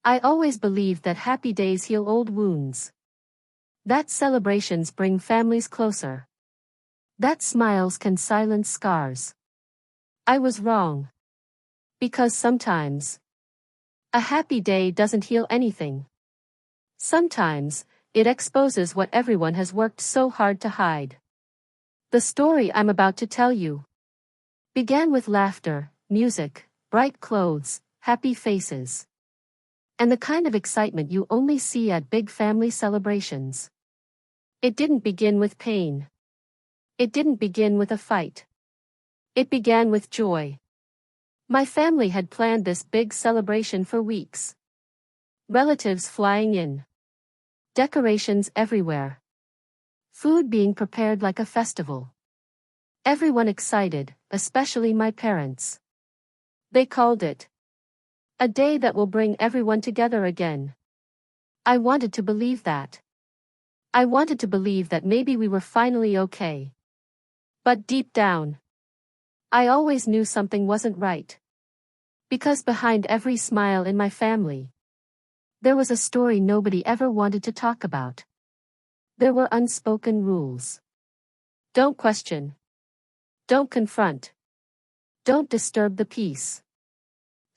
I always believed that happy days heal old wounds. That celebrations bring families closer. That smiles can silence scars. I was wrong. Because sometimes, a happy day doesn't heal anything. Sometimes, it exposes what everyone has worked so hard to hide. The story I'm about to tell you began with laughter, music, bright clothes, happy faces, and the kind of excitement you only see at big family celebrations. It didn't begin with pain. It didn't begin with a fight. It began with joy. My family had planned this big celebration for weeks. Relatives flying in. Decorations everywhere. Food being prepared like a festival. Everyone excited, especially my parents. They called it a day that will bring everyone together again. I wanted to believe that. I wanted to believe that maybe we were finally okay. But deep down, I always knew something wasn't right. Because behind every smile in my family, there was a story nobody ever wanted to talk about. There were unspoken rules. Don't question. Don't confront. Don't disturb the peace.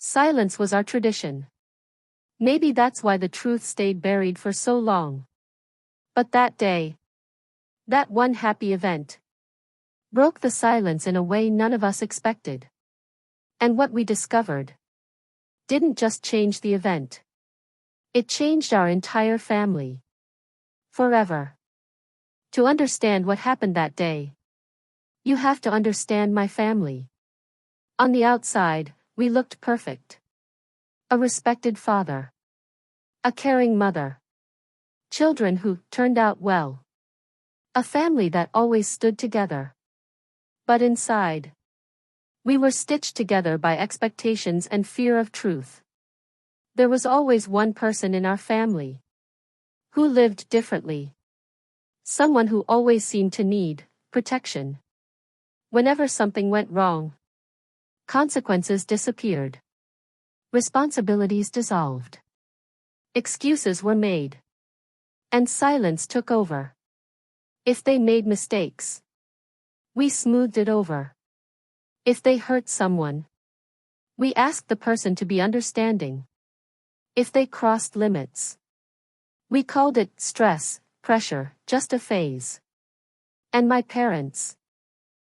Silence was our tradition. Maybe that's why the truth stayed buried for so long. But that day, that one happy event, broke the silence in a way none of us expected. And what we discovered didn't just change the event. It changed our entire family. Forever. To understand what happened that day, you have to understand my family. On the outside, we looked perfect. A respected father. A caring mother. Children who turned out well. A family that always stood together. But inside, we were stitched together by expectations and fear of truth. There was always one person in our family who lived differently. Someone who always seemed to need protection. Whenever something went wrong, consequences disappeared. Responsibilities dissolved. Excuses were made. And silence took over. If they made mistakes, we smoothed it over. If they hurt someone, we asked the person to be understanding. If they crossed limits, we called it stress, pressure, just a phase. And my parents,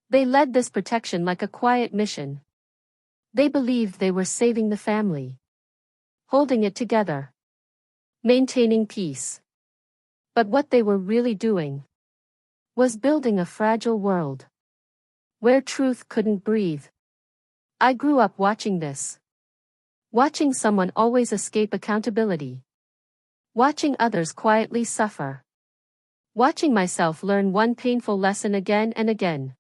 they led this protection like a quiet mission. They believed they were saving the family, holding it together, maintaining peace. But what they were really doing was building a fragile world where truth couldn't breathe. I grew up watching this. Watching someone always escape accountability. Watching others quietly suffer. Watching myself learn one painful lesson again and again.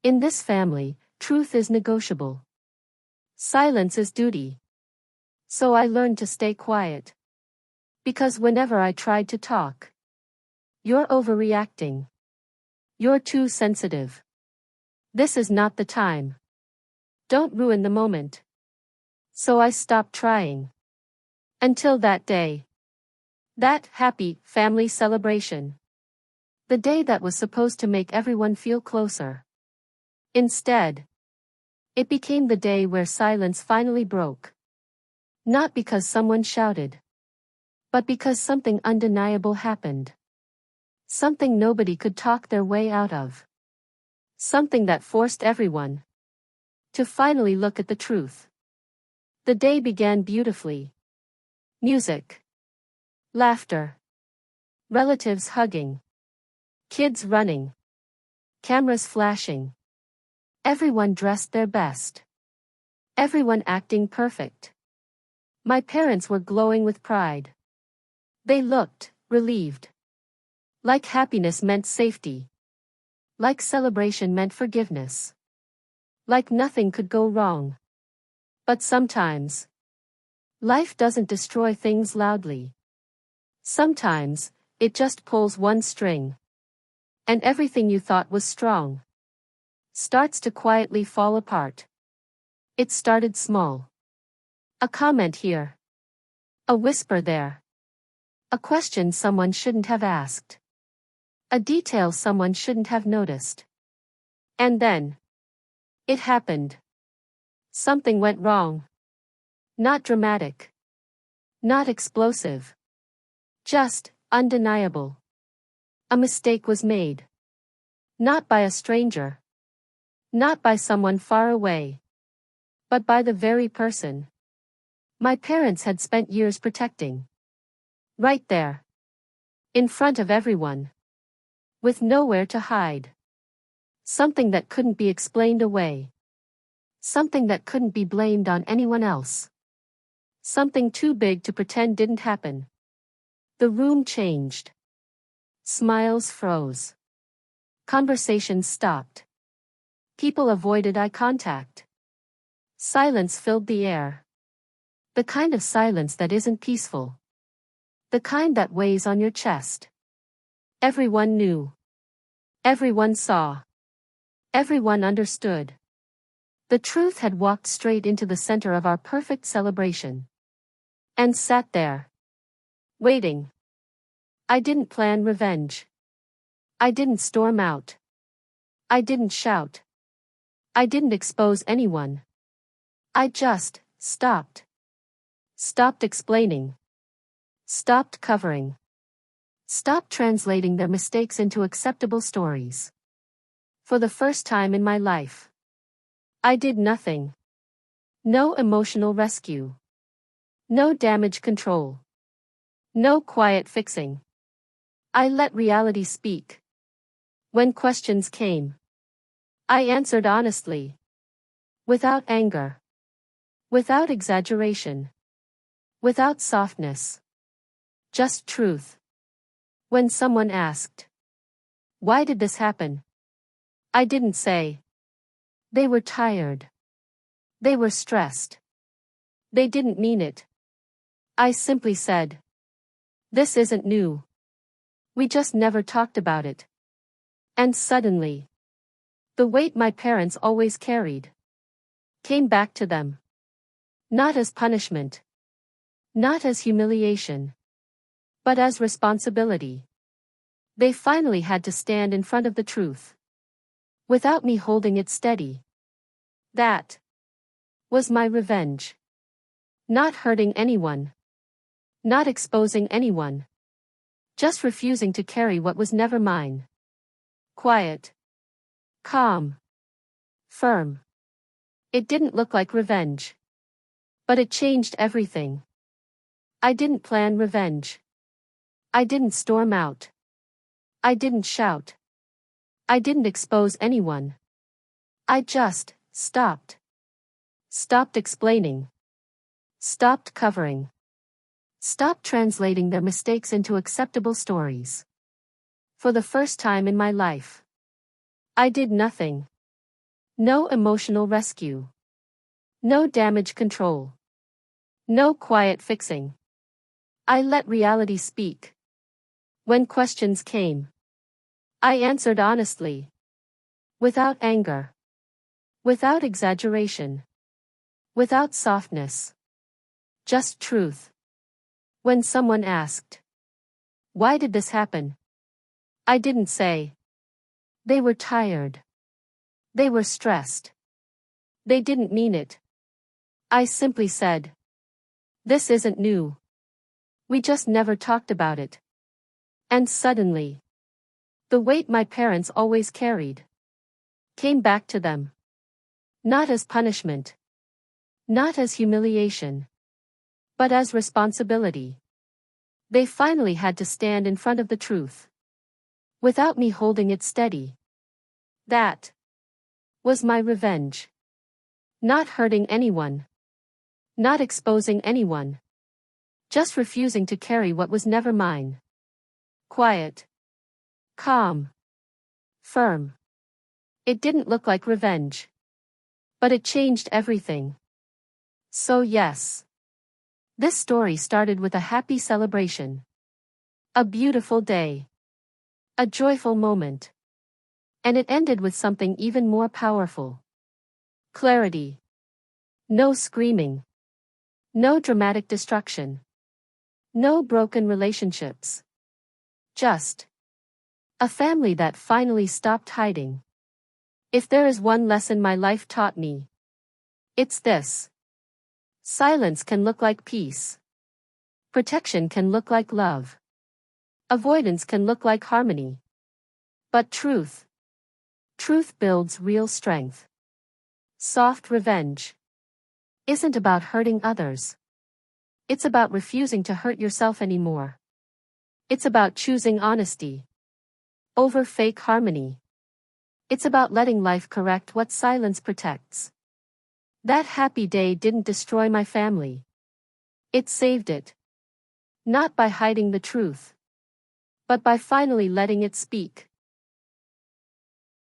In this family, truth is negotiable. Silence is duty. So I learned to stay quiet. Because whenever I tried to talk, you're overreacting. You're too sensitive. This is not the time. Don't ruin the moment. So I stopped trying. Until that day. That happy family celebration. The day that was supposed to make everyone feel closer. Instead, it became the day where silence finally broke. Not because someone shouted, but because something undeniable happened. Something nobody could talk their way out of. Something that forced everyone to finally look at the truth. The day began beautifully. Music. Laughter. Relatives hugging. Kids running. Cameras flashing. Everyone dressed their best. Everyone acting perfect. My parents were glowing with pride. They looked relieved. Like happiness meant safety. Like celebration meant forgiveness. Like nothing could go wrong. But sometimes, life doesn't destroy things loudly. Sometimes, it just pulls one string. And everything you thought was strong starts to quietly fall apart. It started small. A comment here. A whisper there. A question someone shouldn't have asked. A detail someone shouldn't have noticed. And then, it happened. Something went wrong. Not dramatic. Not explosive. Just undeniable. A mistake was made. Not by a stranger. Not by someone far away. But by the very person my parents had spent years protecting. Right there. In front of everyone. With nowhere to hide. Something that couldn't be explained away. Something that couldn't be blamed on anyone else. Something too big to pretend didn't happen. The room changed. Smiles froze. Conversations stopped. People avoided eye contact. Silence filled the air. The kind of silence that isn't peaceful. The kind that weighs on your chest. Everyone knew. Everyone saw. Everyone understood. The truth had walked straight into the center of our perfect celebration. And sat there. Waiting. I didn't plan revenge. I didn't storm out. I didn't shout. I didn't expose anyone. I just stopped. Stopped explaining. Stopped covering. Stopped translating their mistakes into acceptable stories. For the first time in my life, I did nothing. No emotional rescue. No damage control. No quiet fixing. I let reality speak. When questions came, I answered honestly. Without anger. Without exaggeration. Without softness. Just truth. When someone asked, why did this happen? I didn't say. They were tired. They were stressed. They didn't mean it. I simply said, this isn't new. We just never talked about it. And suddenly, the weight my parents always carried came back to them. Not as punishment. Not as humiliation. But as responsibility. They finally had to stand in front of the truth. Without me holding it steady. That was my revenge. Not hurting anyone. Not exposing anyone. Just refusing to carry what was never mine. Quiet. Calm. Firm. It didn't look like revenge. But it changed everything. I didn't plan revenge. I didn't storm out. I didn't shout. I didn't expose anyone. I just stopped. Stopped explaining. Stopped covering. Stopped translating their mistakes into acceptable stories. For the first time in my life, I did nothing. No emotional rescue. No damage control. No quiet fixing. I let reality speak. When questions came, I answered honestly. Without anger. Without exaggeration. Without softness. Just truth. When someone asked, why did this happen? I didn't say. They were tired. They were stressed. They didn't mean it. I simply said, this isn't new. We just never talked about it. And suddenly, the weight my parents always carried came back to them. Not as punishment. Not as humiliation. But as responsibility. They finally had to stand in front of the truth. Without me holding it steady. That was my revenge. Not hurting anyone. Not exposing anyone. Just refusing to carry what was never mine. Quiet. Calm. Firm. It didn't look like revenge. But it changed everything. So yes. This story started with a happy celebration. A beautiful day. A joyful moment. And it ended with something even more powerful. Clarity. No screaming. No dramatic destruction. No broken relationships. Just a family that finally stopped hiding. If there is one lesson my life taught me, it's this. Silence can look like peace. Protection can look like love. Avoidance can look like harmony. But truth builds real strength. Soft revenge isn't about hurting others. It's about refusing to hurt yourself anymore. It's about choosing honesty over fake harmony. It's about letting life correct what silence protects. That happy day didn't destroy my family. It saved it. Not by hiding the truth, but by finally letting it speak.